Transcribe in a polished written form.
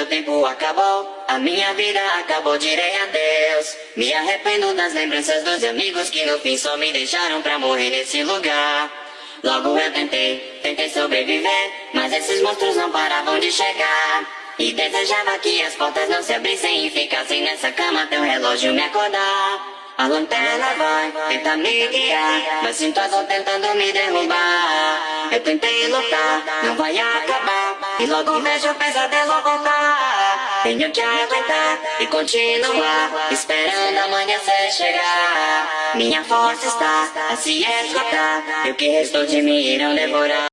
meu tempo acabou, a minha vida acabou, direi adeus. Me arrependo das lembranças dos amigos que no fim só me deixaram pra morrer nesse lugar. Logo eu tentei sobreviver, mas esses monstros não paravam de chegar. E desejava que as portas não se abrissem e ficassem nessa cama até o relógio me acordar. A lanterna vai tentar me guiar, mas sinto a dor tentando me derrubar. Eu tentei lutar, não vai acabar, e logo vejo o pesadelo voltar. Tenho que aguentar e continuar, esperando amanhecer chegar. Minha força está a se esgotar, e o que restou de mim irão devorar.